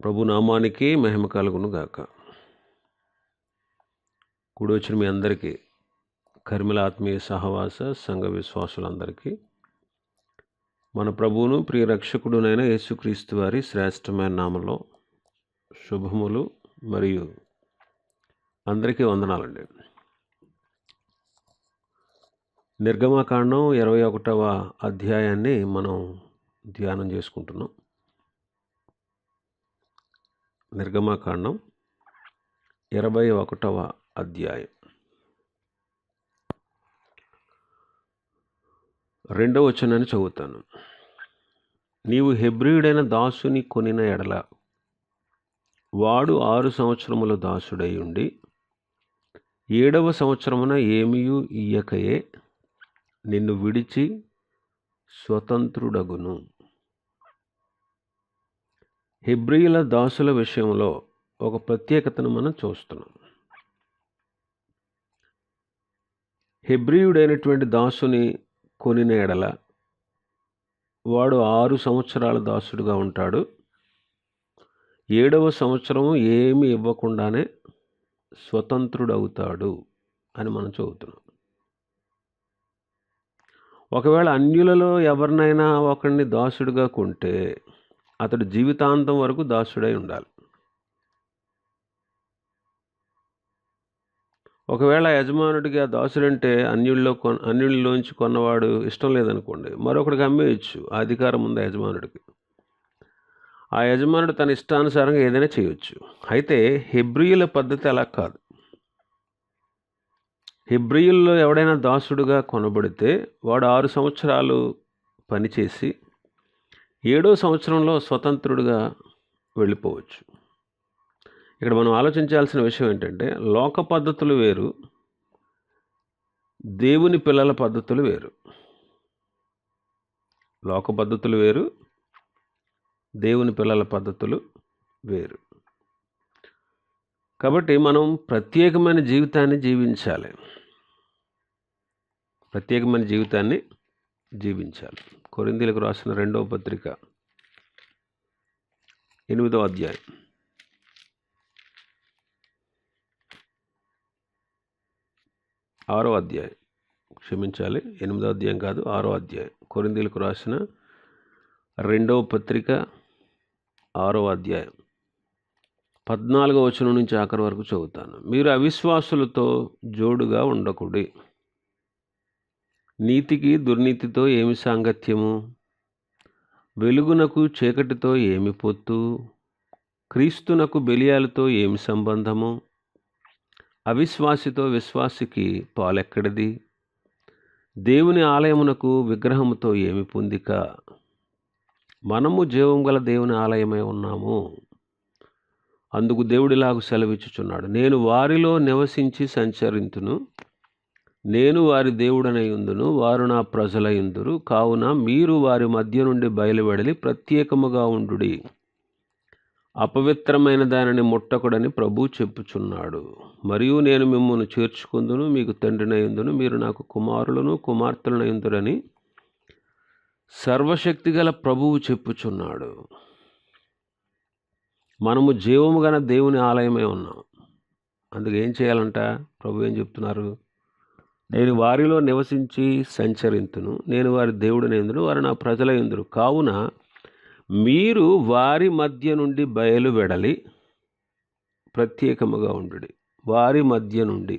ప్రభు నామానికి మహిమ కలుగును గాక. కూడి వచ్చిన మీ అందరికీ, కర్మిల ఆత్మీయ సహవాస సంఘ విశ్వాసులందరికీ మన ప్రభువును ప్రియ రక్షకుడునైన యేసుక్రీస్తు వారి శ్రేష్టమైన నామంలో శుభములు మరియు అందరికీ వందనాలండి. నిర్గమకాండం 21వ అధ్యాయాన్ని మనం ధ్యానం చేసుకుంటున్నాం. నిర్గమకాండం 21వ అధ్యాయం 2వ వచనాన్ని చదువుతాను. నీవు హెబ్రీయుడైన దాసుని కొనిన ఎడల వాడు 6 సంవత్సరముల దాసుడై ఉండి 7వ సంవత్సరమున ఏమీయు ఇయ్యకయే నిన్ను విడిచి స్వతంత్రుడగును. హెబ్రీయుల దాసుల విషయంలో ఒక ప్రత్యేకతను మనం చూస్తున్నాం. హెబ్రీయుడైనటువంటి దాసుని కొనిన ఎడల వాడు 6 సంవత్సరాల దాసుడుగా ఉంటాడు. 7వ సంవత్సరము ఏమి ఇవ్వకుండానే స్వతంత్రుడవుతాడు అని మనం చదువుతున్నాం. ఒకవేళ అన్యులలో ఎవరినైనా ఒకరిని దాసుడుగా కొంటే అతడు జీవితాంతం వరకు దాసుడై ఉండాలి. ఒకవేళ యజమానుడికి ఆ దాసుడంటే అన్యుల్లోంచి కొన్నవాడు ఇష్టం లేదనుకోండి, మరొకడికి అమ్మేయచ్చు. ఆ అధికారం ఉంది యజమానుడికి. ఆ యజమానుడు తన ఇష్టానుసారంగా ఏదైనా చేయొచ్చు. అయితే హెబ్రీయుల పద్ధతి అలా కాదు. హెబ్రీయుల్లో ఎవడైనా దాసుడుగా కొనబడితే వాడు 6 సంవత్సరాలు పనిచేసి 7వ సంవత్సరంలో స్వతంత్రుడిగా వెళ్ళిపోవచ్చు. ఇక్కడ మనం ఆలోచించాల్సిన విషయం ఏంటంటే, లోక పద్ధతులు వేరు, దేవుని పిల్లల పద్ధతులు వేరు. లోక పద్ధతులు వేరు, దేవుని పిల్లల పద్ధతులు వేరు. కాబట్టి మనం ప్రత్యేకమైన జీవితాన్ని జీవించాలి. ప్రత్యేకమైన జీవితాన్ని జీవించాలి. కొరింథీయులకు రాసిన 2వ పత్రిక 8వ అధ్యాయం 6వ అధ్యాయం, క్షమించాలి, 8వ అధ్యాయం కాదు, 6వ అధ్యాయం. కొరింథీయులకు రాసిన 2వ పత్రిక 6వ అధ్యాయం 14వ వచనం నుంచి ఆఖరి వరకు చదువుతాను. మీరు అవిశ్వాసులతో జోడుగా ఉండకుడి. నీతికి దుర్నీతితో ఏమి సాంగత్యము? వెలుగునకు చీకటితో ఏమి పొత్తు? క్రీస్తునకు బెలియాలతో ఏమి సంబంధము? అవిశ్వాసితో విశ్వాసికి పాలెక్కడిది? దేవుని ఆలయమునకు విగ్రహముతో ఏమి పొందిక? మనము జీవం గల దేవుని ఆలయమై ఉన్నాము. అందుకు దేవుడిలాగు సెలవిచ్చుచున్నాడు, నేను వారిలో నివసించి సంచరింతును, నేను వారి దేవుడనై ఉందును, వారు నా ప్రజలై ఉందురు. కావున మీరు వారి మధ్య నుండి బయలువెడలి ప్రత్యేకముగా ఉండుడి. అపవిత్రమైన దానిని ముట్టకుడని ప్రభు చెప్పుచున్నాడు. మరియు నేను మిమ్మల్ని చేర్చుకుందును, మీకు తండ్రినై ఉందును, మీరు నాకు కుమారులను కుమార్తెలనై ఉందురని సర్వశక్తిగల ప్రభువు చెప్పుచున్నాడు. మనము జీవము గల దేవుని ఆలయమై ఉన్నాం. అందుకు ఏం చేయాలంట? ప్రభు ఏం చెప్తున్నారు? నేను వారిలో నివసించి సంచరింతును, నేను వారి దేవుడనై ఉందును, వారు నా ప్రజలై ఉందురు. కావున మీరు వారి మధ్య నుండి బయలువెడలి ప్రత్యేకముగా ఉండుడి. వారి మధ్య నుండి,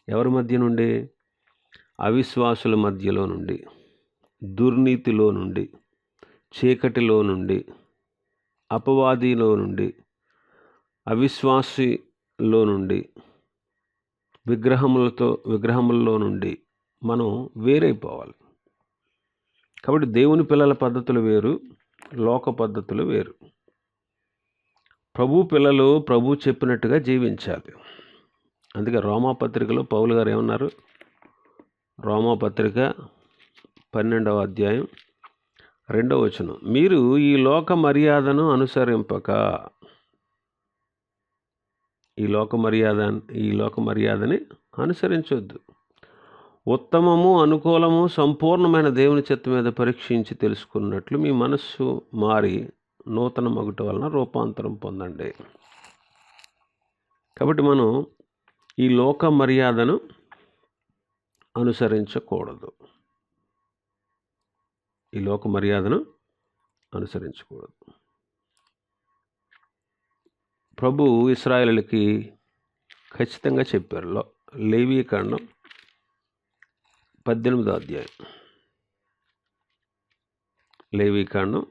ఎవరి మధ్య నుండి? అవిశ్వాసుల మధ్యలో నుండి, దుర్నీతిలో నుండి, చీకటిలో నుండి, అపవాదిలో నుండి, అవిశ్వాసిలో నుండి, విగ్రహములలో నుండి మనం వేరైపోవాలి. కాబట్టి దేవుని పిల్లల పద్ధతులు వేరు, లోక పద్ధతులు వేరు. ప్రభు పిల్లలు ప్రభు చెప్పినట్టుగా జీవించాలి. అందుకే రోమాపత్రికలో పౌలు గారు ఏమన్నారు? రోమాపత్రిక 12వ అధ్యాయం 2వ వచనం, మీరు ఈ లోక మర్యాదను అనుసరింపక, ఈ లోక మర్యాదని అనుసరించొద్దు. ఉత్తమము, అనుకూలము, సంపూర్ణమైన దేవుని చిత్తం మీద పరీక్షించి తెలుసుకున్నట్లు మీ మనస్సు మారి నూతన మగుట వలన రూపాంతరం పొందండి. కాబట్టి మనం ఈ లోక మర్యాదను అనుసరించకూడదు. ఈ లోక మర్యాదను అనుసరించకూడదు. ప్రభు ఇశ్రాయేలుకి ఖచ్చితంగా చెప్పారు. లేవీకాండం 18వ అధ్యాయం. లేవీకాండం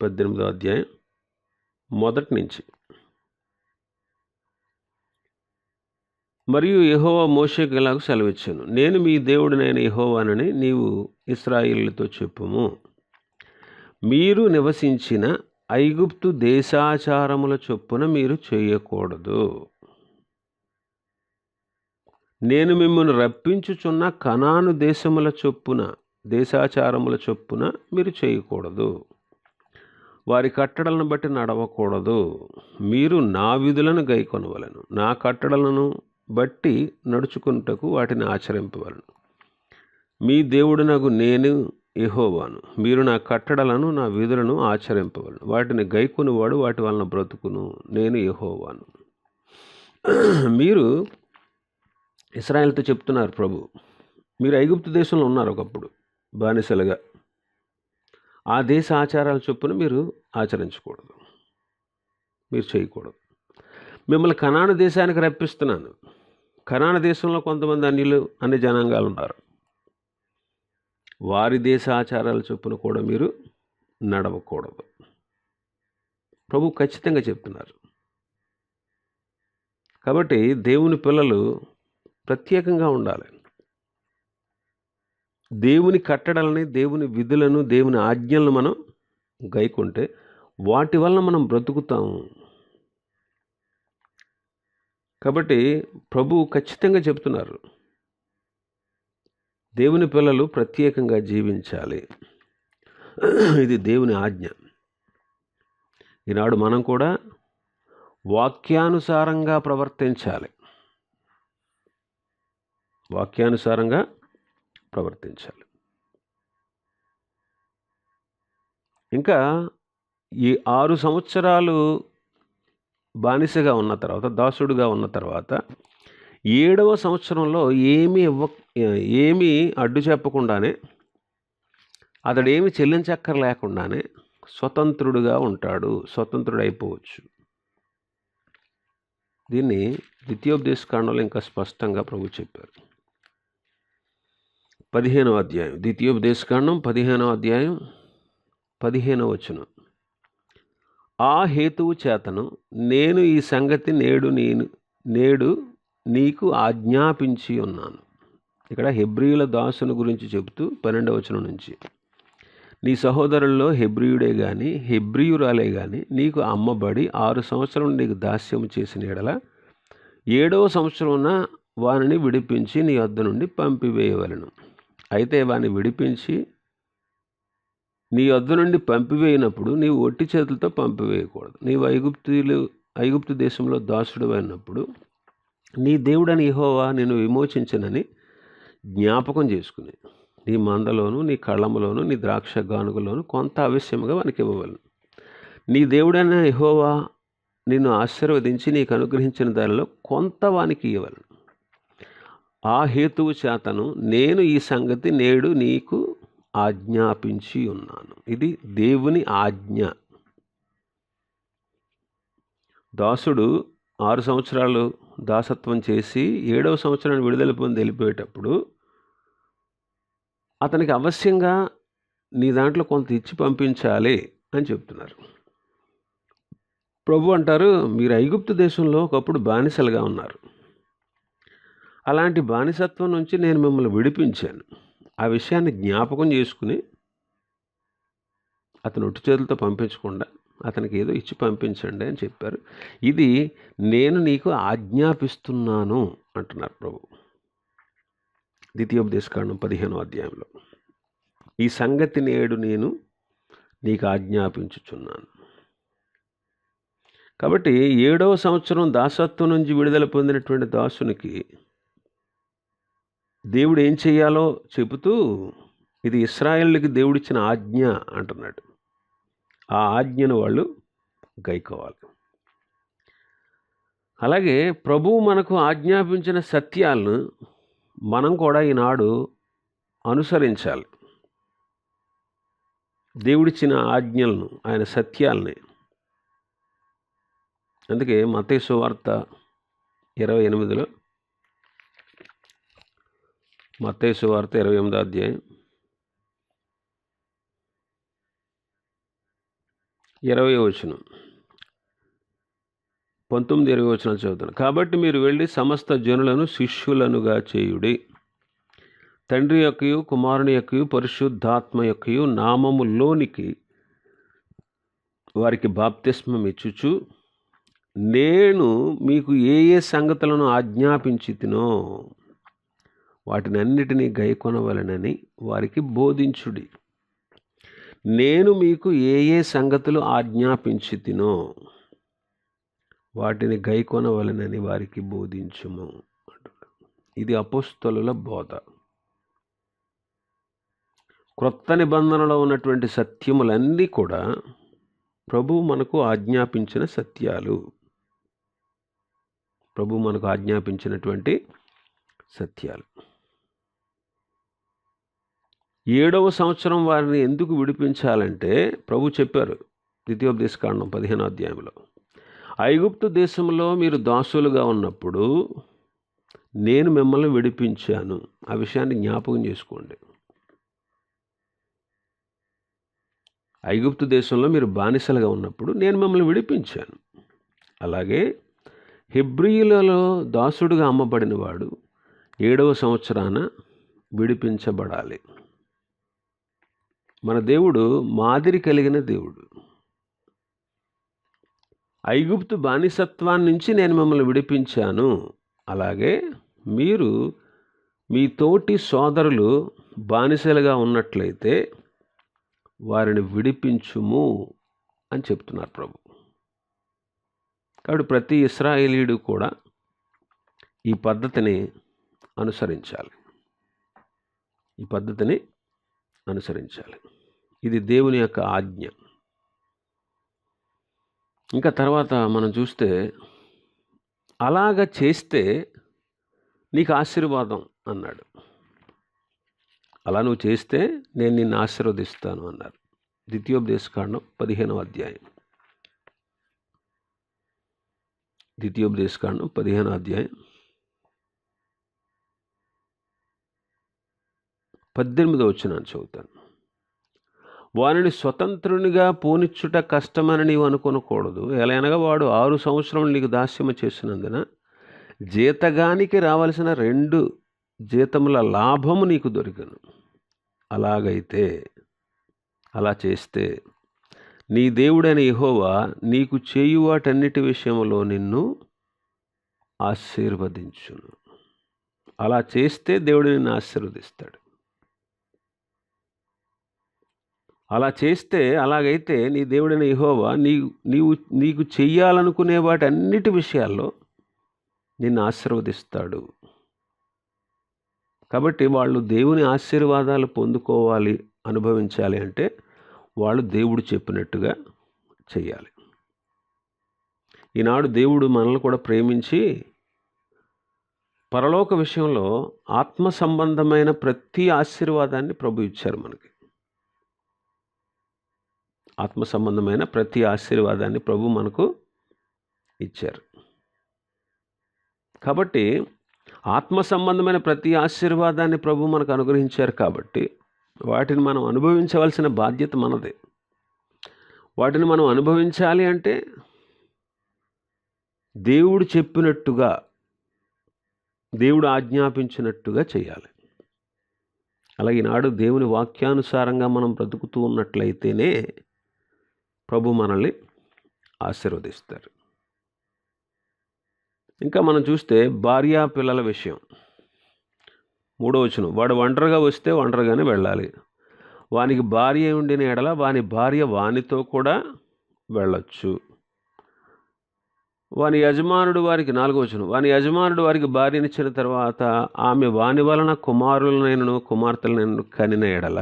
18వ అధ్యాయం మొదటి నుంచి. మరియు యెహోవా మోషేకు ఇలాగ సెలవిచ్చాను, నేను మీ దేవుడినైన యెహోవానని నీవు ఇశ్రాయేలుతో చెప్పుము. మీరు నివసించిన ఐగుప్తు దేశాచారముల చొప్పున మీరు చేయకూడదు. నేను మిమ్మల్ని రప్పించుచున్న కనాను దేశముల చొప్పున దేశాచారముల చొప్పున మీరు చేయకూడదు. వారి కట్టడలను బట్టి నడవకూడదు. మీరు నా విధులను గైకొనవలెను. నా కట్టడలను బట్టి నడుచుకున్నటకు వాటిని ఆచరింపవలను. మీ దేవుడినగు నేను యెహోవాను. మీరు నా కట్టడలను నా విధులను ఆచరింపవలను. వాటిని గైకొనివాడు వాటి వలన బ్రతుకును. నేను యెహోవాను. మీరు ఇశ్రాయేలుతో చెప్తున్నారు ప్రభు, మీరు ఐగుప్తు దేశంలో ఉన్నారు ఒకప్పుడు బానిసలుగా. ఆ దేశ ఆచారాల చొప్పున మీరు ఆచరించకూడదు, మీరు చేయకూడదు. మిమ్మల్ని కనాను దేశానికి రప్పిస్తున్నాను. కనాను దేశంలో కొంతమంది అన్ని జనాంగాలు ఉన్నారు. వారి దేశ ఆచారాల చొప్పున కూడా మీరు నడవకూడదు. ప్రభు ఖచ్చితంగా చెప్తున్నారు. కాబట్టి దేవుని పిల్లలు ప్రత్యేకంగా ఉండాలి. దేవుని కట్టడలని, దేవుని విధులను, దేవుని ఆజ్ఞలను మనం గైకుంటే వాటి వలన మనం బ్రతుకుతాము. కాబట్టి ప్రభు ఖచ్చితంగా చెప్తున్నారు, దేవుని పిల్లలు ప్రత్యేకంగా జీవించాలి. ఇది దేవుని ఆజ్ఞ. ఈనాడు మనం కూడా వాక్యానుసారంగా ప్రవర్తించాలి. వాక్యానుసారంగా ప్రవర్తించాలి. ఇంకా ఈ 6 సంవత్సరాలు బానిసగా ఉన్న తర్వాత, దాసుడుగా ఉన్న తర్వాత 7వ సంవత్సరంలో ఏమీ అడ్డు చెప్పకుండానే, అతడేమి చెల్లించక్కర్లేకుండానే స్వతంత్రుడుగా ఉంటాడు. స్వతంత్రుడైపోవచ్చు. దీన్ని ద్వితీయోపదేశకాండంలో ఇంకా స్పష్టంగా ప్రభు చెప్పారు. 15వ అధ్యాయం, ద్వితీయోపదేశకాండం 15వ అధ్యాయం 15వ వచనం. ఆ హేతువు చేతను నేను ఈ సంగతి నేడు నీకు ఆజ్ఞాపించి ఉన్నాను. ఇక్కడ హెబ్రీయుల దాసుని గురించి చెబుతూ 12వ వచనం నుంచి, నీ సహోదరుల్లో హెబ్రీయుడే గాని హెబ్రీయురాలే గాని నీకు అమ్మబడి 6 సంవత్సరం నీకు దాస్యము చేసిన ఎడల 7వ సంవత్సరమున వానిని విడిపించి నీ వద్ద నుండి పంపివేయవలెను. అయితే వాని విడిపించి నీ వద్ద నుండి పంపివేయినప్పుడు నీవు ఒట్టి చేతులతో పంపివేయకూడదు. నీవు ఐగుప్తు దేశంలో దాసుడు అయినప్పుడు నీ దేవుడని యెహోవా నిన్ను విమోచించనని జ్ఞాపకం చేసుకుని నీ మందలోను, నీ కళ్ళములోను, నీ ద్రాక్ష గానుగలోను కొంత ఆవశ్యముగా వానికి ఇవ్వవలను. నీ దేవుడైన యెహోవా నిన్ను ఆశీర్వదించి నీకు అనుగ్రహించిన దానిలో కొంత వానికి ఇవ్వవలను. ఆ హేతువు చేతను నేను ఈ సంగతి నేడు నీకు ఆజ్ఞాపించి ఉన్నాను. ఇది దేవుని ఆజ్ఞ. దాసుడు 6 సంవత్సరాలు దాసత్వం చేసి 7వ సంవత్సరాన్ని విడుదల పొంది వెళ్ళిపోయేటప్పుడు అతనికి అవశ్యంగా నీ దాంట్లో కొంత ఇచ్చి పంపించాలి అని చెప్తున్నారు. ప్రభు అంటారు, మీరు ఐగుప్తు దేశంలో ఒకప్పుడు బానిసలుగా ఉన్నారు. అలాంటి బానిసత్వం నుంచి నేను మిమ్మల్ని విడిపించాను. ఆ విషయాన్ని జ్ఞాపకం చేసుకుని అతను ఒట్టి చేతులతో పంపించకుండా అతనికి ఏదో ఇచ్చి పంపించండి అని చెప్పారు. ఇది నేను నీకు ఆజ్ఞాపిస్తున్నాను అంటున్నారు ప్రభు. ద్వితీయోపదేశకాండం 15వ అధ్యాయంలో ఈ సంగతి నేడు నేను నీకు ఆజ్ఞాపించుచున్నాను. కాబట్టి 7వ సంవత్సరం దాసత్వం నుంచి విడుదల పొందినటువంటి దాసునికి దేవుడు ఏం చేయాలో చెబుతూ ఇది ఇశ్రాయేలుకి దేవుడిచ్చిన ఆజ్ఞ అంటున్నాడు. ఆ ఆజ్ఞను వాళ్ళు గైకోవాలి. అలాగే ప్రభువు మనకు ఆజ్ఞాపించిన సత్యాలను మనం కూడా ఈనాడు అనుసరించాలి. దేవుడిచ్చిన ఆజ్ఞలను, ఆయన సత్యాలని. అందుకే మత్తయి సువార్త 28లో, మత్తయి సువార్త 28వ అధ్యాయం 20వ వచనం, 19, 20 వచనాలు చదువుతాను. కాబట్టి మీరు వెళ్ళి సమస్త జనులను శిష్యులనుగా చేయుడి, తండ్రి యొక్కయు కుమారుని యొక్కయు పరిశుద్ధాత్మ యొక్కయు నామములోనికి వారికి బాప్తిస్మం ఇచ్చుచు, నేను మీకు ఏ ఏ సంగతులను ఆజ్ఞాపించితినో వాటినన్నిటినీ గైకొనవలెనని వారికి బోధించుడి. నేను మీకు ఏ ఏ సంగతులు ఆజ్ఞాపించితినో వాటిని గైకొనవలెనని వారికి బోధించుము. ఇది అపోస్తలుల బోధ. క్రొత్త నిబంధనలో ఉన్నటువంటి సత్యములన్నీ కూడా ప్రభువు మనకు ఆజ్ఞాపించిన సత్యాలు. ప్రభువు మనకు ఆజ్ఞాపించినటువంటి సత్యాలు. 7వ సంవత్సరం వారిని ఎందుకు విడిపించాలంటే ప్రభు చెప్పారు ద్వితీయోపదేశకాండం 15వ అధ్యాయంలో, ఐగుప్తు దేశంలో మీరు దాసులుగా ఉన్నప్పుడు నేను మిమ్మల్ని విడిపించాను. ఆ విషయాన్ని జ్ఞాపకం చేసుకోండి. ఐగుప్తు దేశంలో మీరు బానిసలుగా ఉన్నప్పుడు నేను మిమ్మల్ని విడిపించాను. అలాగే హెబ్రీయులలో దాసుడుగా అమ్మబడిన వాడు 7వ సంవత్సరాన విడిపించబడాలి. మన దేవుడు మాదిరి కలిగిన దేవుడు. ఐగుప్తు బానిసత్వాన్ని నుంచి నేను మిమ్మల్ని విడిపించాను. అలాగే మీరు మీ తోటి సోదరులు బానిసలుగా ఉన్నట్లయితే వారిని విడిపించుము అని చెప్తున్నారు ప్రభు. కాబట్టి ప్రతి ఇశ్రాయేలీయుడు కూడా ఈ పద్ధతిని అనుసరించాలి. ఈ పద్ధతిని అనుసరించాలి. ఇది దేవుని యొక్క ఆజ్ఞ. ఇంకా తర్వాత మనం చూస్తే, అలాగ చేస్తే నీకు ఆశీర్వాదం అన్నాడు. అలా నువ్వు చేస్తే నేను నిన్ను ఆశీర్వదిస్తాను అన్నారు. ద్వితీయోపదేశకాండం 15వ అధ్యాయం, ద్వితీయోపదేశకాండం 15వ అధ్యాయం 18వ వచనాన్ని చదువుతాను. వారిని స్వతంత్రునిగా పోనిచ్చుట కష్టమని నీవు అనుకొనకూడదు. ఎలాగనగా వాడు 6 సంవత్సరములు నీకు దాస్యము చేసినందున జీతగానికి రావలసిన 2 జీతముల లాభము నీకు దొరికను. అలాగైతే, అలా చేస్తే నీ దేవుడైన యెహోవా నీకు చేయు వాటన్నిటి విషయంలో నిన్ను ఆశీర్వదించును. అలా చేస్తే దేవుడు నిన్ను ఆశీర్వదిస్తాడు. అలా చేస్తే, అలాగైతే నీ దేవుడైన యెహోవా నీకు చెయ్యాలనుకునే వాటి అన్నిటి విషయాల్లో నిన్ను ఆశీర్వదిస్తాడు. కాబట్టి వాళ్ళు దేవుని ఆశీర్వాదాలు పొందుకోవాలి, అనుభవించాలి అంటే వాళ్ళు దేవుడు చెప్పినట్టుగా చెయ్యాలి. ఈనాడు దేవుడు మనల్ని కూడా ప్రేమించి పరలోక విషయంలో ఆత్మ సంబంధమైన ప్రతి ఆశీర్వాదాన్ని ప్రభు ఇచ్చారు మనకి. ఆత్మ సంబంధమైన ప్రతి ఆశీర్వాదాన్ని ప్రభు మనకు ఇచ్చారు. కాబట్టి ఆత్మ సంబంధమైన ప్రతి ఆశీర్వాదాన్ని ప్రభు మనకు అనుగ్రహించారు. కాబట్టి వాటిని మనం అనుభవించవలసిన బాధ్యత మనదే. వాటిని మనం అనుభవించాలి అంటే దేవుడు చెప్పినట్టుగా, దేవుడు ఆజ్ఞాపించినట్టుగా చేయాలి. అలాగే ఈనాడు దేవుని వాక్యానుసారంగా మనం బ్రతుకుతూ ఉన్నట్లయితేనే ప్రభు మనల్ని ఆశీర్వదిస్తారు. ఇంకా మనం చూస్తే భార్యా పిల్లల విషయం, 3వ వచనం, వాడు ఒంటరిగా వస్తే ఒంటరిగానే వెళ్ళాలి. వానికి భార్య ఉండిన ఎడల వాని భార్య వానితో కూడా వెళ్ళొచ్చు. వాని యజమానుడు వారికి, 4వ వచనం, వాని యజమానుడు వారికి భార్యనిచ్చిన తర్వాత ఆమె వాని వలన కుమారులనైనను కుమార్తెలనైనను కనిన ఎడల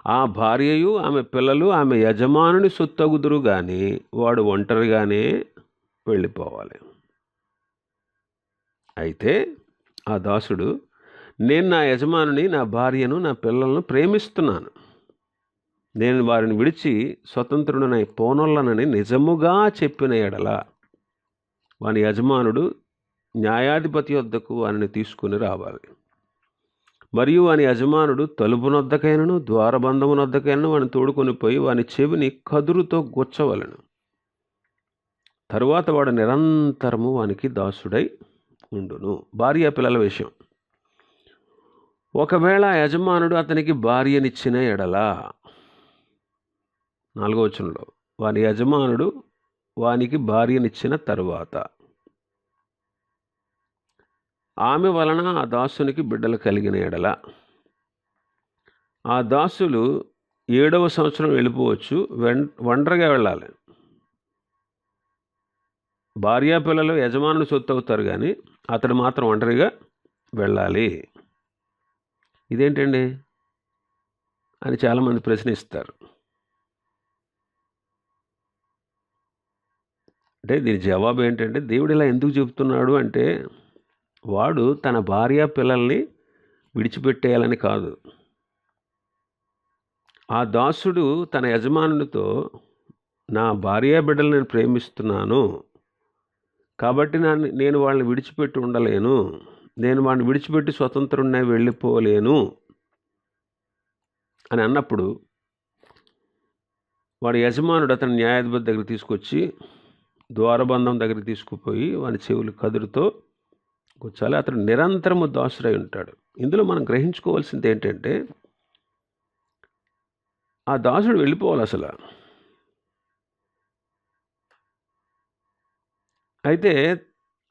ఆ భార్యయు ఆమె పిల్లలు ఆమె యజమానుని సొత్తగుదురు గాని వాడు ఒంటరిగానే వెళ్ళిపోవాలి. అయితే ఆ దాసుడు, నేను నా యజమానుని, నా భార్యను, నా పిల్లలను ప్రేమిస్తున్నాను, నేను వారిని విడిచి స్వతంత్రుడనై పోనొల్లనని నిజముగా చెప్పిన ఎడల వాని యజమానుడు న్యాయాధిపతి వద్దకు వానిని తీసుకుని రావాలి. మరియు వాని యజమానుడు తలుపునొద్దకైనను ద్వారబంధమునొద్దకైనను వాని తోడుకొని పోయి వాని చెవిని కదురుతో గుచ్చవలెను. తరువాత వాడు నిరంతరము వానికి దాసుడై ఉండును. భార్య పిల్లల విషయం. ఒకవేళ యజమానుడు అతనికి భార్యనిచ్చిన ఎడల, 4వ వచనంలో, వాని యజమానుడు వానికి భార్యనిచ్చిన తరువాత ఆమె వలన ఆ దాసునికి బిడ్డలు కలిగిన ఎడల ఆ దాసులు 7వ సంవత్సరం వెళ్ళిపోవచ్చు, ఒంటరిగా వెళ్ళాలి. భార్యా పిల్లలు యజమానుడు సొత్తు అవుతారు, కానీ అతడు మాత్రం ఒంటరిగా వెళ్ళాలి. ఇదేంటండి అని చాలామంది ప్రశ్నిస్తారు. అంటే దీని జవాబు ఏంటంటే, దేవుడు ఇలా ఎందుకు చెబుతున్నాడు అంటే, వాడు తన భార్య పిల్లల్ని విడిచిపెట్టేయాలని కాదు. ఆ దాసుడు తన యజమానునితో, నా భార్య బిడ్డలు నేను ప్రేమిస్తున్నాను కాబట్టి నేను వాళ్ళని విడిచిపెట్టి ఉండలేను, నేను వాడిని విడిచిపెట్టి స్వతంత్రుడినై వెళ్ళిపోలేను అని అన్నప్పుడు వాడి యజమానుడు అతని న్యాయాధిపతి దగ్గర తీసుకొచ్చి ద్వారబంధం దగ్గర తీసుకుపోయి వాని చెవులు కదురుతో కూర్చాలి. అతడు నిరంతరము దాసుడై ఉంటాడు. ఇందులో మనం గ్రహించుకోవాల్సింది ఏంటంటే, ఆ దాసుడు వెళ్ళిపోవాలి అసలు. అయితే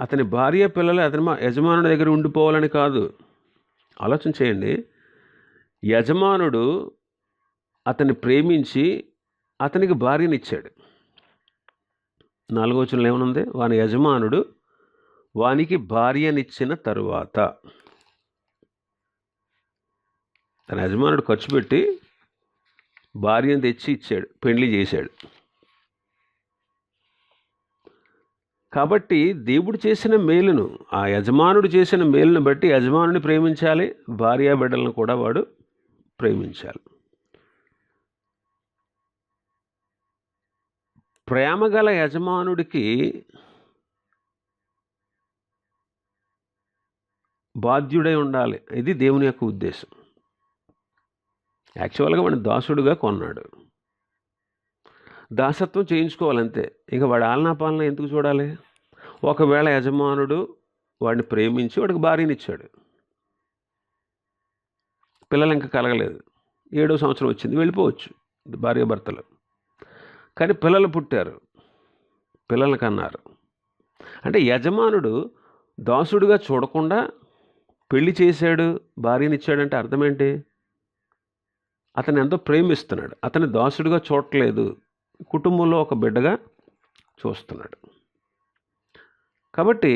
అతని భార్య పిల్లలు అతని యజమానుడి దగ్గర ఉండిపోవాలని కాదు. ఆలోచన చేయండి. యజమానుడు అతన్ని ప్రేమించి అతనికి భార్యనిచ్చాడు. 4వ వచనంలో ఏమనుంది? వాని యజమానుడు వానికి భార్యనిచ్చిన తరువాత. తన యజమానుడు ఖర్చు పెట్టి భార్యను తెచ్చి ఇచ్చాడు, పెళ్లి చేశాడు. కాబట్టి దేవుడు చేసిన మేలును, ఆ యజమానుడు చేసిన మేలును బట్టి యజమానుని ప్రేమించాలి, భార్యా బిడ్డలను కూడా వాడు ప్రేమించాలి. ప్రేమ గల యజమానుడికి బాధ్యుడై ఉండాలి. ఇది దేవుని యొక్క ఉద్దేశం. యాక్చువల్గా వాడిని దాసుడుగా కొన్నాడు, దాసత్వం చేయించుకోవాలంతే. ఇక వాడి ఆలనా పాలన ఎందుకు చూడాలి? ఒకవేళ యజమానుడు వాడిని ప్రేమించి వాడికి భార్యనిచ్చాడు, పిల్లలు ఇంకా కలగలేదు, 7వ సంవత్సరం వచ్చింది, వెళ్ళిపోవచ్చు భార్యాభర్తలు. కానీ పిల్లలు పుట్టారు, పిల్లలు కన్నారు. అంటే యజమానుడు దాసుడుగా చూడకుండా పెళ్లి చేశాడు, భార్యనిచ్చాడంటే అర్థం ఏంటి? అతను ఎంతో ప్రేమిస్తున్నాడు. అతని దాసుడుగా చూడట్లేదు, కుటుంబంలో ఒక బిడ్డగా చూస్తున్నాడు. కాబట్టి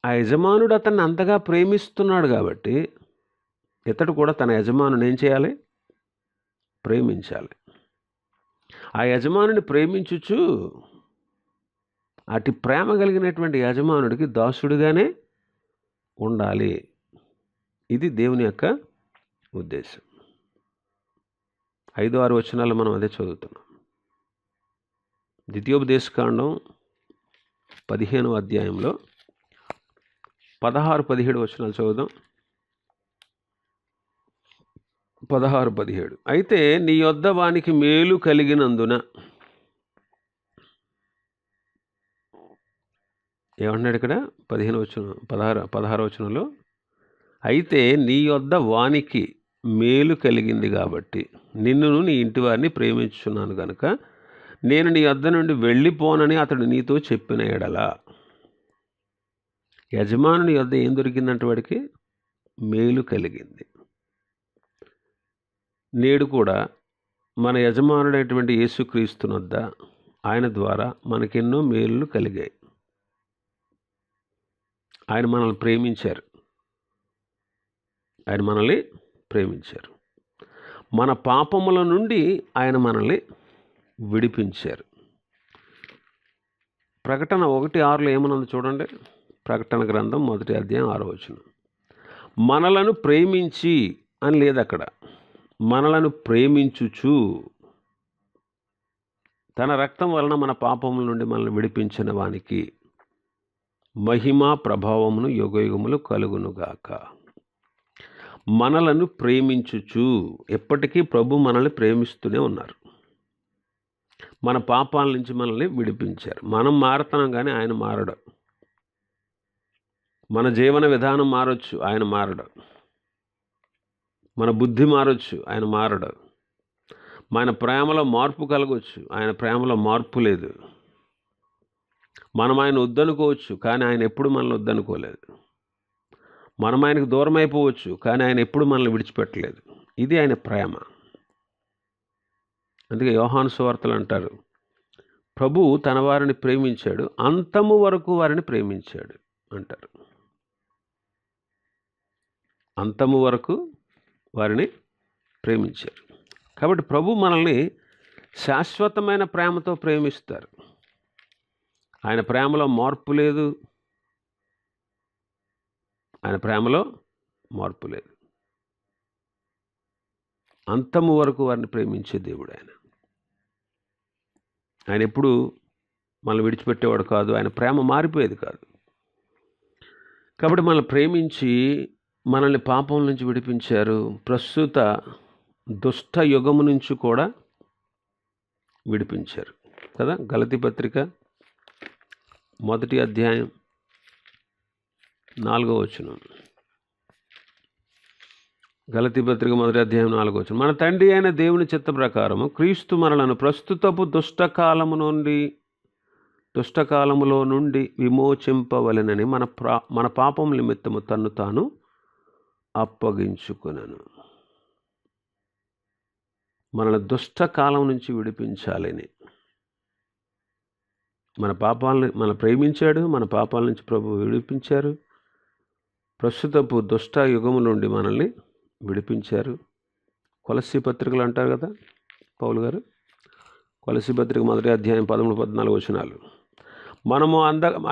ఆ యజమానుడు అతన్ని అంతగా ప్రేమిస్తున్నాడు కాబట్టి ఇతడు కూడా తన యజమానుని ఏం చేయాలి? ప్రేమించాలి. ఆ యజమానుని ప్రేమించుచు అటు ప్రేమ కలిగినటువంటి యజమానుడికి దాసుడుగానే ఉండాలి. ఇది దేవుని యొక్క ఉద్దేశం. 5, 6 వచనాలు మనం అదే చదువుతున్నాం. ద్వితీయోపదేశకాండం 15వ అధ్యాయంలో 16, 17 వచనాలు చదువుదాం. 16, 17. అయితే నీ యొద్ద వానికి మేలు కలిగినందున, ఏమంటున్నాడు ఇక్కడ? 16వ వచనంలో, అయితే నీ యొద్ద వానికి మేలు కలిగింది కాబట్టి నిన్నును నీ ఇంటి వారిని ప్రేమించుచున్నాను గనుక నేను నీ యొద్ద నుండి వెళ్ళిపోనని అతడు నీతో చెప్పిన ఎడల. యజమానుని యొద్ద ఏం దొరికిందంటే వాడికి మేలు కలిగింది. నేడు కూడా మన యజమానుడైనటువంటి యేసుక్రీస్తునొద్ద ఆయన ద్వారా మనకెన్నో మేలులు కలిగాయి. ఆయన మనల్ని ప్రేమించారు. మన పాపముల నుండి ఆయన మనల్ని విడిపించారు. ప్రకటన 1:6 ఏమనుంది చూడండి. ప్రకటన గ్రంథం 1వ అధ్యాయం 6వ వచనం. మనలను ప్రేమించి అని లేదు అక్కడ, మనలను ప్రేమించుచు తన రక్తం వలన మన పాపముల నుండి మనల్ని విడిపించిన వానికి మహిమ ప్రభావమును యుగయుగములు కలుగునుగాక. మనలను ప్రేమించుచు, ఎప్పటికీ ప్రభు మనల్ని ప్రేమిస్తూనే ఉన్నారు. మన పాపాల నుంచి మనల్ని విడిపించారు. మనం మారుతున్నాం కానీ ఆయన మారడు. మన జీవన విధానం మారొచ్చు, ఆయన మారడు. మన బుద్ధి మారొచ్చు, ఆయన మారడు. మన ప్రేమలో మార్పు కలగవచ్చు, ఆయన ప్రేమలో మార్పు లేదు. మనం ఆయన వద్దనుకోవచ్చు, కానీ ఆయన ఎప్పుడు మనల్ని వద్దనుకోలేదు. మనం ఆయనకు దూరం అయిపోవచ్చు, కానీ ఆయన ఎప్పుడు మనల్ని విడిచిపెట్టలేదు. ఇది ఆయన ప్రేమ. అందుకే యోహాను సువార్తలు అంటారు, ప్రభువు తన వారిని ప్రేమించాడు, అంతము వరకు వారిని ప్రేమించాడు అంటారు. అంతము వరకు వారిని ప్రేమించారు. కాబట్టి ప్రభు మనల్ని శాశ్వతమైన ప్రేమతో ప్రేమిస్తారు. ఆయన ప్రేమలో మార్పు లేదు. ఆయన ప్రేమలో మార్పు లేదు. అంతము వరకు వారిని ప్రేమించే దేవుడు ఆయన. ఆయన ఎప్పుడు మనల్ని విడిచిపెట్టేవాడు కాదు. ఆయన ప్రేమ మారిపోయేది కాదు. కాబట్టి మనల్ని ప్రేమించి మనల్ని పాపం నుంచి విడిపించారు. ప్రస్తుత దుష్ట యుగము నుంచి కూడా విడిపించారు కదా. గలతీ పత్రిక 1వ అధ్యాయం 4వ వచనం. గలతీ పత్రిక 1వ అధ్యాయం 4వ వచనం. మన తండ్రి అయిన దేవుని చిత్త ప్రకారము క్రీస్తు మనలను ప్రస్తుతపు దుష్టకాలములో నుండి విమోచింపవలెనని మన పాపం నిమిత్తము తన్ను తాను అప్పగించుకొనెను. మనల్ని దుష్టకాలం నుంచి విడిపించాలని మన ప్రేమించాడు. మన పాపాల నుంచి ప్రభువు విడిపించారు. ప్రస్తుతపు దుష్ట యుగము నుండి మనల్ని విడిపించారు. కొలస్సీ పత్రికలు అంటారు కదా పౌలు గారు. కొలస్సీ పత్రిక 1వ అధ్యాయం 13-14 వచనాలు.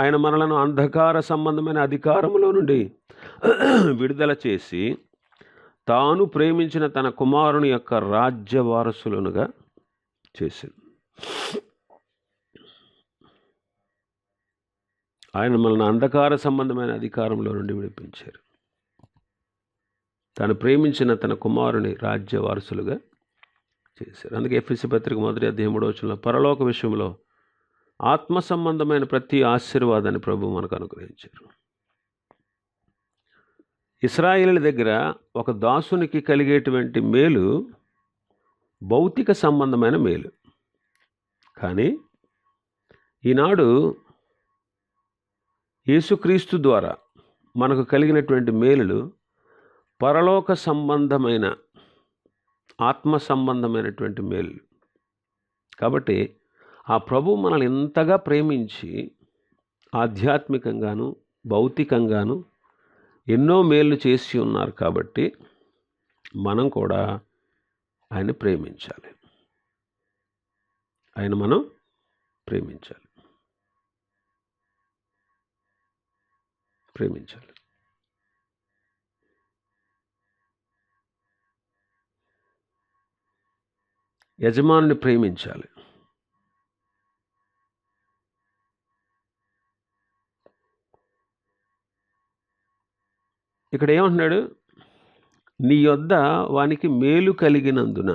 ఆయన మనలను అంధకార సంబంధమైన అధికారములో నుండి విడుదల చేసి తాను ప్రేమించిన తన కుమారుని యొక్క రాజ్య వారసులనుగా చేసింది. ఆయన మనల్ని అంధకార సంబంధమైన అధికారంలో నుండి విడిపించారు. తాను ప్రేమించిన తన కుమారుని రాజ్య వారసులుగా చేశారు. అందుకే ఎఫెసీ పత్రిక 1వ అధ్యాయం 3వ వచనంలో పరలోక విషయంలో ఆత్మ సంబంధమైన ప్రతి ఆశీర్వాదాన్ని ప్రభు మనకు అనుగ్రహించారు. ఇశ్రాయేలు దగ్గర ఒక దాసునికి కలిగేటువంటి మేలు భౌతిక సంబంధమైన మేలు. కానీ ఈనాడు యేసుక్రీస్తు ద్వారా మనకు కలిగినటువంటి మేలులు పరలోక సంబంధమైన ఆత్మ సంబంధమైనటువంటి మేలు. కాబట్టి ఆ ప్రభు మనల్ని ఎంతగా ప్రేమించి ఆధ్యాత్మికంగాను భౌతికంగాను ఎన్నో మేలు చేసి ఉన్నారు. కాబట్టి మనం కూడా ఆయన ప్రేమించాలి. మనం ప్రేమించాలి. యజమానుని ప్రేమించాలి. ఇక్కడ ఏమంటున్నాడు? నీ యొద్ద వానికి మేలు కలిగినందున.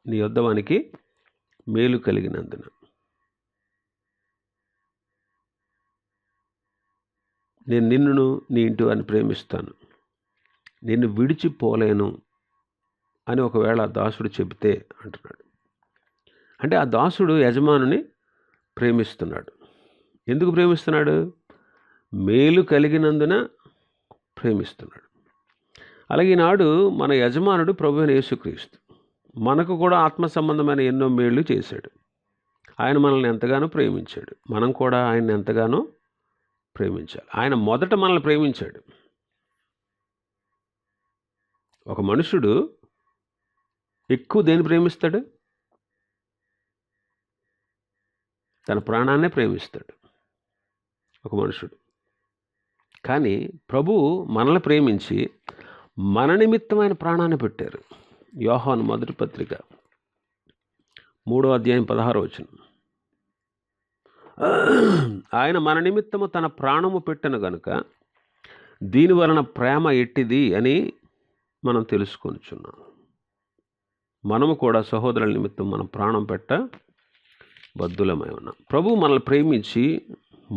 నీ యొద్ద వానికి మేలు కలిగినందున నేను నిన్నును నీ ఇంటి వారిని ప్రేమిస్తాను, నిన్ను విడిచిపోలేను అని ఒకవేళ ఆ దాసుడు చెబితే అంటున్నాడు. అంటే ఆ దాసుడు యజమానుని ప్రేమిస్తున్నాడు. ఎందుకు ప్రేమిస్తున్నాడు? మేలు కలిగినందున ప్రేమిస్తున్నాడు. అలాగే ఈనాడు మన యజమానుడు ప్రభువైన యేసుక్రీస్తు మనకు కూడా ఆత్మ సంబంధమైన ఎన్నో మేళ్ళు చేశాడు. ఆయన మనల్ని ఎంతగానో ప్రేమించాడు. మనం కూడా ఆయన్ని ఎంతగానో ప్రేమించాలి. ఆయన మొదట మనల్ని ప్రేమించాడు. ఒక మనుషుడు ఎక్కువ దేన్ని ప్రేమిస్తాడు? తన ప్రాణాన్నే ప్రేమిస్తాడు ఒక మనుషుడు. కానీ ప్రభువు మనల్ని ప్రేమించి మన నిమిత్తం ఆయన ప్రాణాన్ని పెట్టారు. యోహాను మొదటి పత్రిక 3వ అధ్యాయం 16వ వచనం. ఆయన మన నిమిత్తము తన ప్రాణము పెట్టెను గనుక దీని వలన ప్రేమ ఎట్టిది అని మనం తెలుసుకొనిచున్నాం. మనము కూడా సహోదరుల నిమిత్తం మన ప్రాణం పెట్ట బద్ధులమై ఉన్నాం. ప్రభువు మనల్ని ప్రేమించి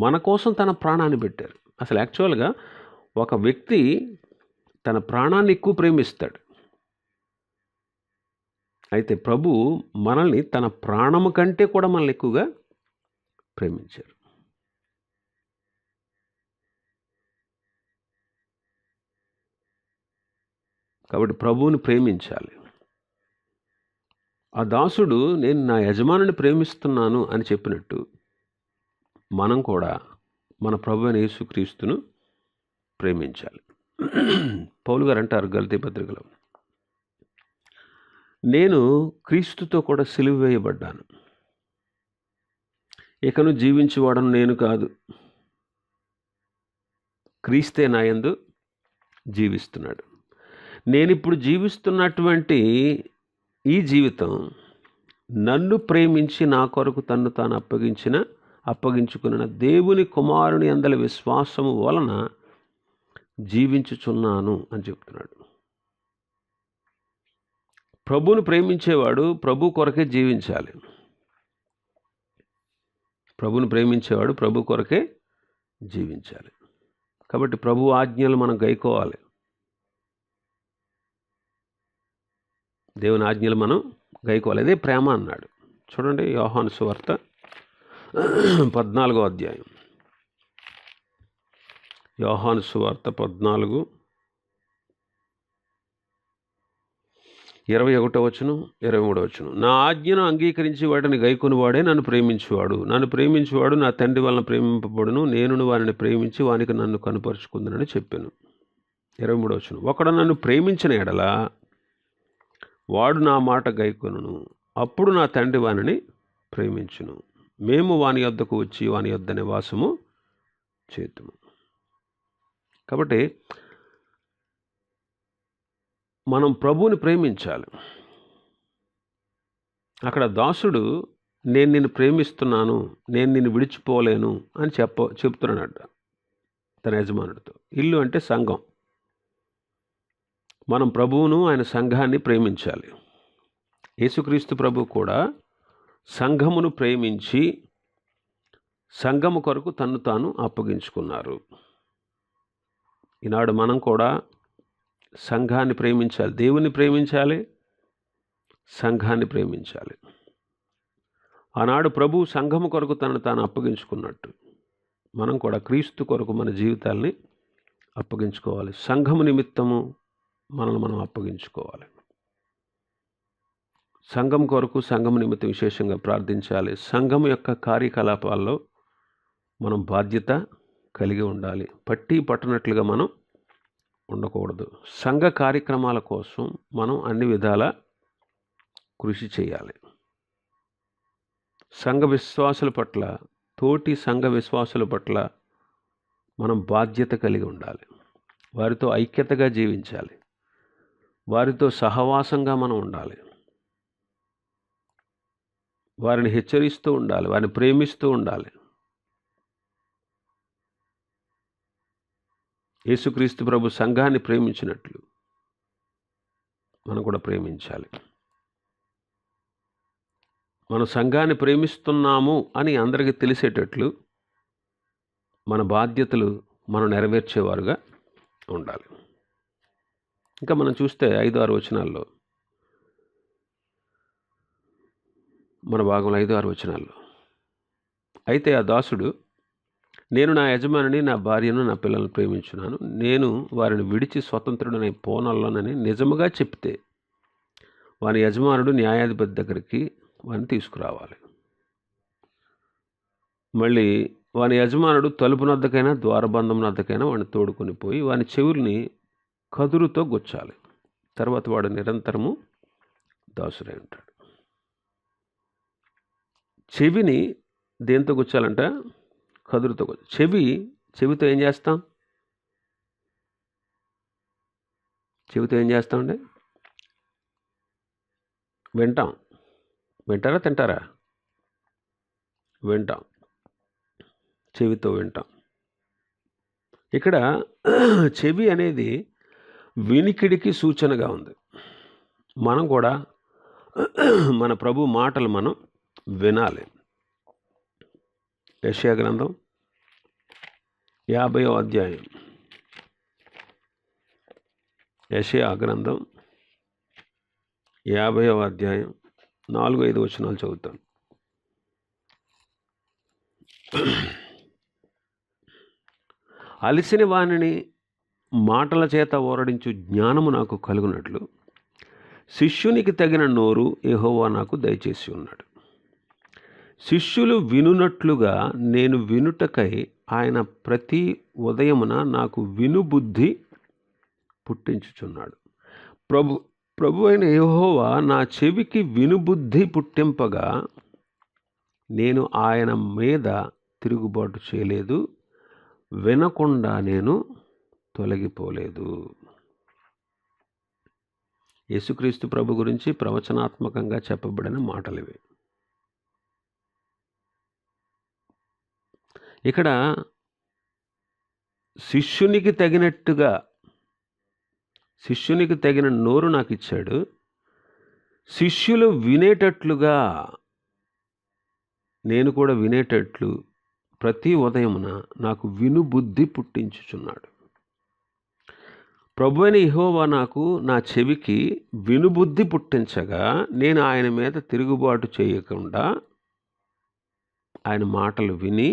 మన కోసం తన ప్రాణాన్ని పెట్టారు. అసలు యాక్చువల్గా ఒక వ్యక్తి తన ప్రాణాన్ని ఎక్కువ ప్రేమిస్తాడు. అయితే ప్రభువు మనల్ని తన ప్రాణము కంటే కూడా మనల్ని ఎక్కువగా ప్రేమించారు. కాబట్టి ప్రభువుని ప్రేమించాలి. ఆ దాసుడు నేను నా యజమానుని ప్రేమిస్తున్నాను అని చెప్పినట్టు మనం కూడా మన ప్రభువైన యేసుక్రీస్తును ప్రేమించాలి. పౌలు గారు అంటారు గలతీ పత్రికలో, నేను క్రీస్తుతో కూడా సిలువ వేయబడ్డాను, ఇకను జీవించేవాడను నేను కాదు, క్రీస్తే నా యందు జీవిస్తున్నాడు. నేనిప్పుడు జీవిస్తున్నటువంటి ఈ జీవితం నన్ను ప్రేమించి నా కొరకు తన్ను తాను అప్పగించుకున్న దేవుని కుమారుని అందలి విశ్వాసము వలన జీవించుచున్నాను అని చెప్తున్నాడు. ప్రభువుని ప్రేమించేవాడు ప్రభు కొరకే జీవించాలి. ప్రభువుని ప్రేమించేవాడు ప్రభు కొరకే జీవించాలి. కాబట్టి ప్రభు ఆజ్ఞలు మనం గైకోవాలి. దేవుని ఆజ్ఞలు మనం గైకోవాలి. అదే ప్రేమ అన్నాడు. చూడండి యోహాను సువార్త 14వ అధ్యాయం. యోహాను సువార్త 14 21వ వచనం 23వ వచనం. నా ఆజ్ఞను అంగీకరించి వాటిని గైకొని వాడే నన్ను ప్రేమించువాడు. నన్ను ప్రేమించువాడు నా తండ్రి వలన ప్రేమింపబడును. నేను వారిని ప్రేమించి వానికి నన్ను కనుపరుచుకుందునని చెప్పాను. 23వ వచనం. ఒకడు నన్ను ప్రేమించిన ఎడల వాడు నా మాట గైకొనును. అప్పుడు నా తండ్రి వానిని ప్రేమించును. మేము వాని యొద్దకు వచ్చి వాని యొద్ద నివాసము చేతుము. కాబట్టి మనం ప్రభువుని ప్రేమించాలి. అక్కడ దాసుడు నేను నిన్ను ప్రేమిస్తున్నాను, నేను నిన్ను విడిచిపోలేను అని చెప్తున్నాడట తన యజమానుడితో. ఇల్లు అంటే సంఘం. మనం ప్రభువును ఆయన సంఘాన్ని ప్రేమించాలి. యేసుక్రీస్తు ప్రభు కూడా సంఘమును ప్రేమించి సంఘము కొరకు తన్ను తాను అప్పగించుకున్నారు. ఈనాడు మనం కూడా సంఘాన్ని ప్రేమించాలి. దేవుని ప్రేమించాలి, సంఘాన్ని ప్రేమించాలి. ఆనాడు ప్రభు సంఘము కొరకు తనను తాను అప్పగించుకున్నట్టు మనం కూడా క్రీస్తు కొరకు మన జీవితాల్ని అప్పగించుకోవాలి. సంఘము నిమిత్తము మనల్ని మనం అప్పగించుకోవాలి. సంఘం కొరకు సంఘం నిమిత్తం విశేషంగా ప్రార్థించాలి. సంఘం యొక్క కార్యకలాపాల్లో మనం బాధ్యత కలిగి ఉండాలి. పట్టి పట్టనట్లుగా మనం ఉండకూడదు. సంఘ కార్యక్రమాల కోసం మనం అన్ని విధాల కృషి చేయాలి. సంఘ విశ్వాసుల పట్ల, తోటి సంఘ విశ్వాసుల పట్ల మనం బాధ్యత కలిగి ఉండాలి. వారితో ఐక్యతగా జీవించాలి. వారితో సహవాసంగా మనం ఉండాలి. వారిని హెచ్చరిస్తూ ఉండాలి, వారిని ప్రేమిస్తూ ఉండాలి. యేసుక్రీస్తు ప్రభు సంఘాన్ని ప్రేమించినట్లు మనం కూడా ప్రేమించాలి. మనం సంఘాన్ని ప్రేమిస్తున్నాము అని అందరికీ తెలిసేటట్లు మన బాధ్యతలు మనం నెరవేర్చేవారుగా ఉండాలి. ఇంకా మనం చూస్తే 5-6 వచనాల్లో, మన భాగంలో 5-6 వచనాల్లో, అయితే ఆ దాసుడు నేను నా యజమానిని, నా భార్యను, నా పిల్లలను ప్రేమించున్నాను, నేను వారిని విడిచి స్వతంత్రుడనై పోనల్లోనని నిజముగా చెప్తే వాని యజమానుడు న్యాయాధిపతి దగ్గరికి వారిని తీసుకురావాలి. మళ్ళీ వాని యజమానుడు తలుపునద్దకైనా ద్వారబంధం నద్దకైనా వాడిని తోడుకొని పోయి వాని చెవుల్ని కదురుతో గుచ్చాలి. తర్వాత వాడు నిరంతరము దాసుడై ఉంటాడు. చెవిని దేంతో గుచ్చాలంట? కదురుతో చెవితో ఏం చేస్తాం? చెవితో ఏం చేస్తామండి? వింటాం. వింటారా? తింటారా? వింటాం. చెవితో వింటాం. ఇక్కడ చెవి అనేది వినికిడికి సూచనగా ఉంది. మనం కూడా మన ప్రభు మాటలు మనం వినాలి. యెషయా గ్రంథం 50వ అధ్యాయం. యెషయా గ్రంథం 50వ అధ్యాయం 4-5 వచనాలు చదువుతాను. అలిసిన వానిని మాటల చేత ఓరడించు జ్ఞానము నాకు కలుగునట్లు శిష్యునికి తగిన నోరు యెహోవా నాకు దయచేసి ఉన్నాడు. శిష్యులు వినునట్లుగా నేను వినుటకై ఆయన ప్రతి ఉదయమున నాకు వినుబుద్ధి పుట్టించుచున్నాడు. ప్రభు అయిన యెహోవా నా చెవికి వినుబుద్ధి పుట్టింపగా నేను ఆయన మీద తిరుగుబాటు చేయలేదు, వినకుండా నేను తొలగిపోలేదు. యేసుక్రీస్తు ప్రభు గురించి ప్రవచనాత్మకంగా చెప్పబడిన మాటలివి. ఇక్కడ శిష్యునికి తగిన నోరు నాకు ఇచ్చాడు. శిష్యులు వినేటట్లుగా నేను కూడా వినేటట్లు ప్రతి ఉదయమున నాకు వినుబుద్ధి పుట్టించుచున్నాడు. ప్రభు అయిన యెహోవా నాకు నా చెవికి వినుబుద్ధి పుట్టించగా నేను ఆయన మీద తిరుగుబాటు చేయకుండా ఆయన మాటలు విని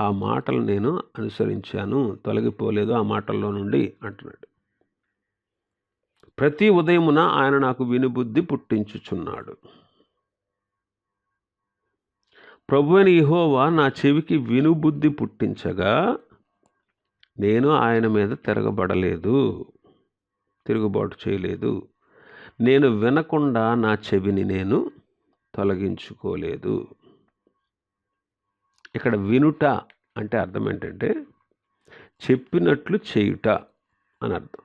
ఆ మాటలు నేను అనుసరించాను, తొలగిపోలేదు ఆ మాటల్లో నుండి అంటున్నాడు. ప్రతి ఉదయమున ఆయన నాకు వినుబుద్ధి పుట్టించుచున్నాడు. ప్రభు అయిన యెహోవా నా చెవికి వినుబుద్ధి పుట్టించగా నేను ఆయన మీద తిరుగుబాటు చేయలేదు. నేను వినకుండా నా చెవిని నేను తొలగించుకోలేదు. ఇక్కడ వినుట అంటే అర్థం ఏంటంటే చెప్పినట్లు చేయుట అని అర్థం.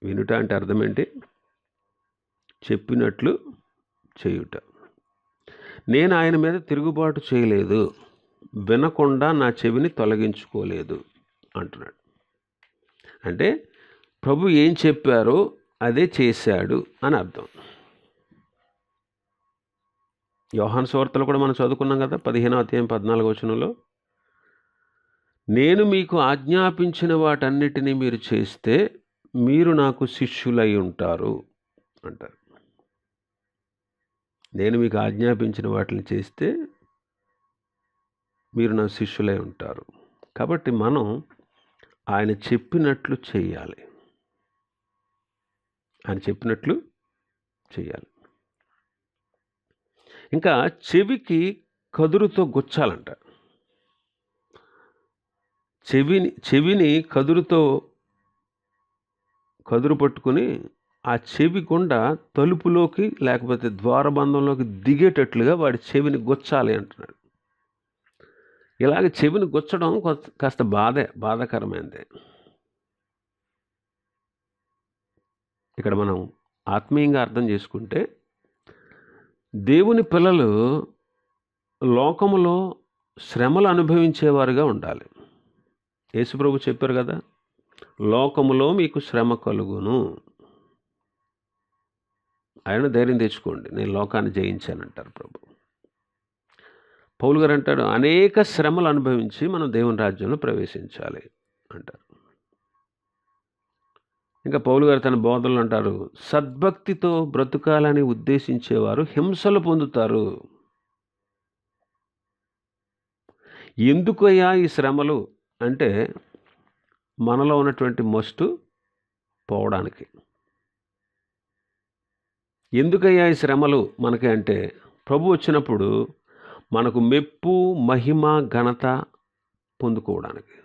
వినుట అంటే అర్థం ఏంటి? చెప్పినట్లు చేయుట. నేను ఆయన మీద తిరుగుబాటు చేయలేదు, వినకుండా నా చెవిని తొలగించుకోలేదు అంటున్నాడు. అంటే ప్రభు ఏం చెప్పారో అదే చేశాడు అని అర్థం. యోహాను సువార్తలో కూడా మనం చదువుకున్నాం కదా, 15వ అధ్యాయం 14వ వచనంలో, నేను మీకు ఆజ్ఞాపించిన వాటన్నిటినీ మీరు చేస్తే మీరు నాకు శిష్యులై ఉంటారు అంటారు. నేను మీకు ఆజ్ఞాపించిన వాటిని చేస్తే మీరు నా శిష్యులై ఉంటారు. కాబట్టి మనం ఆయన చెప్పినట్లు చేయాలి. ఆయన చెప్పినట్లు చేయాలి. ఇంకా చెవికి కదురుతో గుచ్చాలంట. చెవిని కదురు పట్టుకుని ఆ చెవి గుండా తలుపులోకి లేకపోతే ద్వారబంధంలోకి దిగేటట్లుగా వాడి చెవిని గుచ్చాలి అంటున్నాడు. ఇలాగ చెవిని గుచ్చడం కాస్త బాధాకరమైనదే. ఇక్కడ మనం ఆత్మీయంగా అర్థం చేసుకుంటే దేవుని పిల్లలు లోకములో శ్రమలు అనుభవించేవారుగా ఉండాలి. యేసుప్రభు చెప్పారు కదా, లోకములో మీకు శ్రమ కలుగును, ఆయన ధైర్యం తెచ్చుకోండి, నేను లోకాన్ని జయించానంటారు ప్రభు. పౌలు గారు అంటాడు, అనేక శ్రమలు అనుభవించి మనం దేవుని రాజ్యంలో ప్రవేశించాలి అంటారు. ఇంకా పౌలు గారు తన బోధనలు అంటారు, సద్భక్తితో బ్రతుకాలని ఉద్దేశించేవారు హింసలు పొందుతారు. ఎందుకయ్యా ఈ శ్రమలు అంటే మనలో ఉన్నటువంటి మస్టు పోవడానికి. ఎందుకయ్యా ఈ శ్రమలు మనకి అంటే ప్రభు వచ్చినప్పుడు మనకు మెప్పు, మహిమ, ఘనత పొందుకోవడానికి.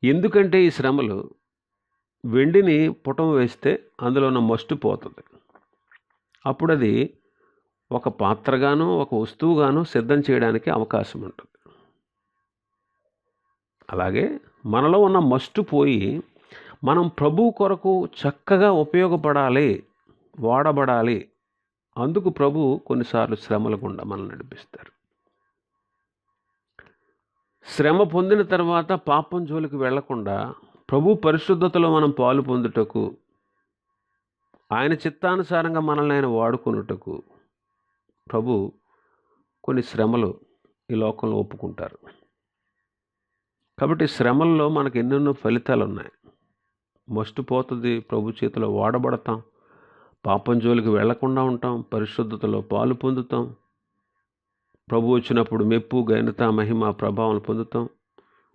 ఎందుకంటే ఈ శ్రమలు వెండిని పుటం వేస్తే అందులో ఉన్న మస్టు పోతుంది. అప్పుడు అది ఒక పాత్రగాను ఒక వస్తువుగాను సిద్ధం చేయడానికి అవకాశం ఉంటుంది. అలాగే మనలో ఉన్న మస్టు పోయి మనం ప్రభువు కొరకు చక్కగా ఉపయోగపడాలి, వాడబడాలి. అందుకు ప్రభు కొన్నిసార్లు శ్రమల గుండా మనల్ని నడిపిస్తారు. శ్రమ పొందిన తర్వాత పాపం జోలికి వెళ్లకుండా ప్రభు పరిశుద్ధతలో మనం పాలు పొందుటకు, ఆయన చిత్తానుసారంగా మనల్ని ఆయన వాడుకొనుటకు ప్రభు కొన్ని శ్రమలు ఈ లోకంలో ఒప్పుకుంటారు. కాబట్టి శ్రమల్లో మనకు ఎన్నెన్నో ఫలితాలు ఉన్నాయి. మస్టు పోతుంది, ప్రభు చేతిలో వాడబడతాం, పాపం జోలికి వెళ్లకుండా ఉంటాం, పరిశుద్ధతలో పాలు పొందుతాం, ప్రభు వచ్చినప్పుడు మెప్పు, ఘనత, మహిమ, ప్రభావం పొందుతాం,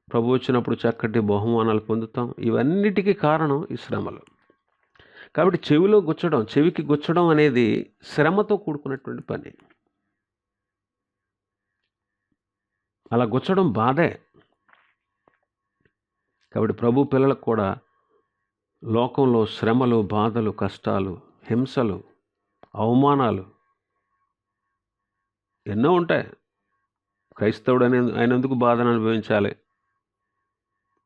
ప్రభు వచ్చినప్పుడు చక్కటి బహుమానాలు పొందుతాం. ఇవన్నిటికీ కారణం ఈ శ్రమలు. కాబట్టి చెవికి గుచ్చడం అనేది శ్రమతో కూడుకున్నటువంటి పని. అలా గుచ్చడం బాధే. కాబట్టి ప్రభు పిల్లలకు కూడా లోకంలో శ్రమలు, బాధలు, కష్టాలు, హింసలు, అవమానాలు ఎన్నో ఉంటాయి. క్రైస్తవుడు అయినందుకు బాధను అనుభవించాలి.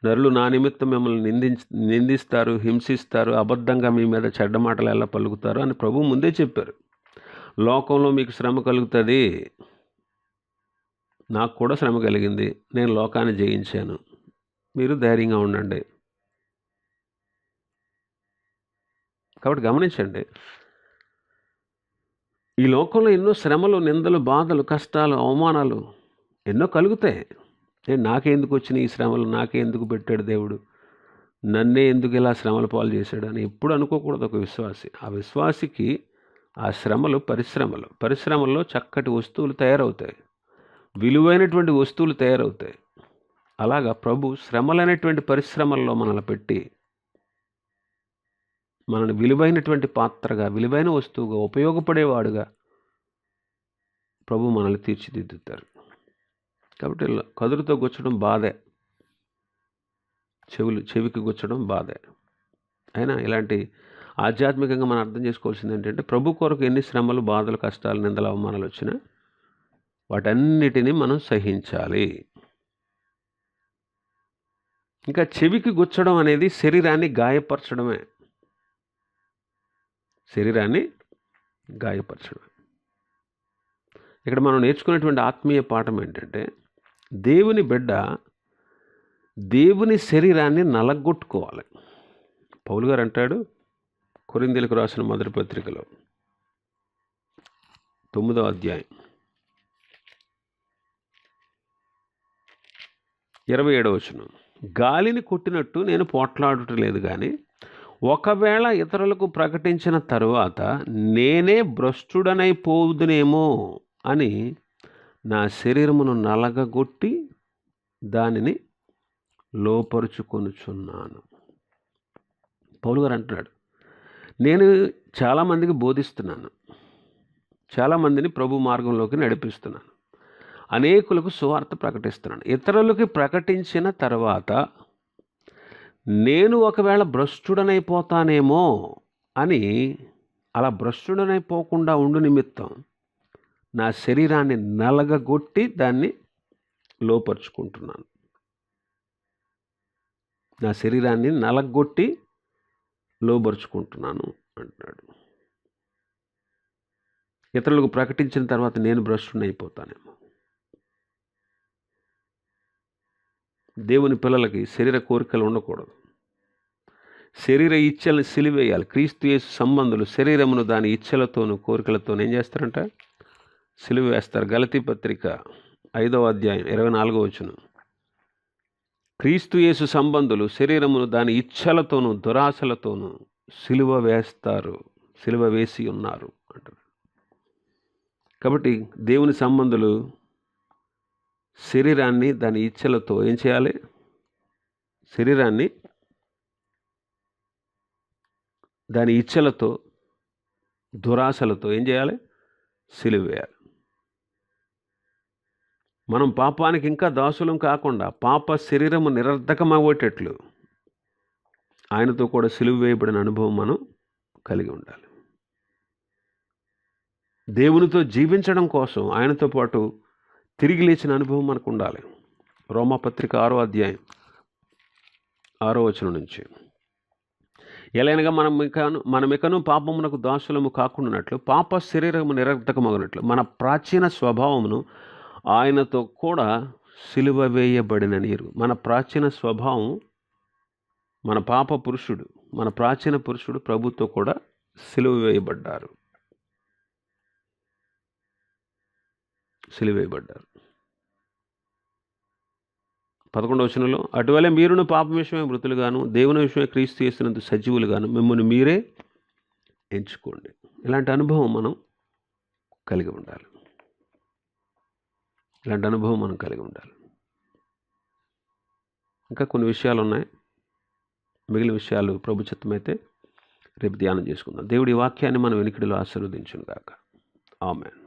నరులు నా నిమిత్తం మిమ్మల్ని నిందిస్తారు, హింసిస్తారు, అబద్ధంగా మీ మీద చెడ్డ మాటలు ఎలా పలుకుతారు అని ప్రభు ముందే చెప్పారు. లోకంలో మీకు శ్రమ కలుగుతుంది. నాకు కూడా శ్రమ కలిగింది, నేను లోకాన్ని జయించాను, మీరు ధైర్యంగా ఉండండి. కాబట్టి గమనించండి, ఈ లోకంలో ఎన్నో శ్రమలు, నిందలు, బాధలు, కష్టాలు, అవమానాలు ఎన్నో కలుగుతాయి. నాకే ఎందుకు వచ్చిన ఈ శ్రమలు, నాకే ఎందుకు పెట్టాడు దేవుడు, నన్నే ఎందుకు ఇలా శ్రమల పాలు చేశాడు అని ఎప్పుడు అనుకోకూడదు ఒక విశ్వాసి. ఆ విశ్వాసికి ఆ శ్రమలు పరిశ్రమల్లో చక్కటి వస్తువులు తయారవుతాయి, విలువైనటువంటి వస్తువులు తయారవుతాయి. అలాగా ప్రభు శ్రమలైనటువంటి పరిశ్రమల్లో మనల్ని పెట్టి మనల్ని విలువైనటువంటి పాత్రగా, విలువైన వస్తువుగా, ఉపయోగపడేవాడుగా ప్రభు మనల్ని తీర్చిదిద్దుతారు. కాబట్టి కదురుతో గుచ్చడం బాధే, చెవికి గుచ్చడం బాధే. అయినా ఇలాంటి ఆధ్యాత్మికంగా మనం అర్థం చేసుకోవాల్సింది ఏంటంటే, ప్రభు కొరకు ఎన్ని శ్రమలు, బాధలు, కష్టాలు, నిందలు, అవమానాలు వచ్చినా వాటన్నిటినీ మనం సహించాలి. ఇంకా చెవికి గుచ్చడం అనేది శరీరాన్ని గాయపరచడమే. ఇక్కడ మనం నేర్చుకునేటువంటి ఆత్మీయ పాఠం ఏంటంటే, దేవుని బిడ్డ దేవుని శరీరాన్ని నలగొట్టుకోవాలి. పౌలు గారు అంటాడు కొరింథీయులకు రాసిన మొదటి పత్రికలో 9వ అధ్యాయం 27వ వచనం, గాలిని కొట్టినట్టు నేను పోట్లాడటలేదు, కానీ ఒకవేళ ఇతరులకు ప్రకటించిన తరువాత నేనే భ్రష్టుడనైపోదునేమో అని నా శరీరమును నలగగొట్టి దానిని లోపరుచుకొనుచున్నాను. పౌలు గారు అంటున్నాడు, నేను చాలామందికి బోధిస్తున్నాను, చాలామందిని ప్రభు మార్గంలోకి నడిపిస్తున్నాను, అనేకులకు సువార్త ప్రకటిస్తున్నాను. ఇతరులకి ప్రకటించిన తర్వాత నేను ఒకవేళ భ్రష్టుడనైపోతానేమో అని, అలా భ్రష్టుడనైపోకుండా ఉండు నిమిత్తం నా శరీరాన్ని నలగగొట్టి దాన్ని లోపరుచుకుంటున్నాను. నా శరీరాన్ని నలగొట్టి లోపరుచుకుంటున్నాను అంటున్నాడు. ఇతరులకు ప్రకటించిన తర్వాత నేను భ్రష్టుడనైపోతానేమో. దేవుని పిల్లలకి శరీర కోరికలు ఉండకూడదు. శరీర ఇచ్చలను సిలివేయాలి. క్రీస్తు యేసు సంబంధులు శరీరమును దాని ఇచ్చలతోనూ కోరికలతోనూ ఏం చేస్తారంట? సిలివేస్తారు. గలతీ పత్రిక 5వ అధ్యాయం 24వ వచనం, క్రీస్తు యేసు సంబంధులు శరీరమును దాని ఇచ్చలతోనూ దురాశలతోనూ సిలువ వేసి ఉన్నారు అంటారు. కాబట్టి దేవుని సంబంధులు శరీరాన్ని దాని ఇచ్చలతో ఏం చేయాలి? శరీరాన్ని దాని ఇచ్చలతో, దురాశలతో ఏం చేయాలి? సిలువేయాలి. మనం పాపానికి ఇంకా దాసులం కాకుండా పాప శరీరము నిరర్ధకమయ్యేటట్లు ఆయనతో కూడా సిలువ వేయబడిన అనుభవం మనం కలిగి ఉండాలి. దేవునితో జీవించడం కోసం ఆయనతో పాటు తిరిగి లేచిన అనుభవం మనకు ఉండాలి. రోమాపత్రిక 6వ అధ్యాయం 6వ వచనం నుంచి, ఎలైనగా మనమికను పాపమునకు దాసులము కాకుండానట్లు, పాప శరీరము నిరర్ధకమగునట్లు మన ప్రాచీన స్వభావమును ఆయనతో కూడా సిలువ వేయబడిన నీరు. మన ప్రాచీన స్వభావం, మన పాప పురుషుడు, మన ప్రాచీన పురుషుడు ప్రభుతో కూడా సిలువ వేయబడ్డారు. 11వ వచనంలో, అటువలే మీరును పాపం విషయమే మృతులుగాను దేవుని విషయమే క్రీస్తు యేసునందు సజీవులుగాను మిమ్మల్ని మీరే ఎంచుకోండి. ఇలాంటి అనుభవం మనం కలిగి ఉండాలి. ఇంకా కొన్ని విషయాలు ఉన్నాయి. మిగిలిన విషయాలు ప్రభు చిత్తమైతే రేపు ధ్యానం చేసుకుందాం. దేవుడి వాక్యాన్ని మనం వెనుకడిలో ఆశీర్వదించును గాక. ఆమేన్.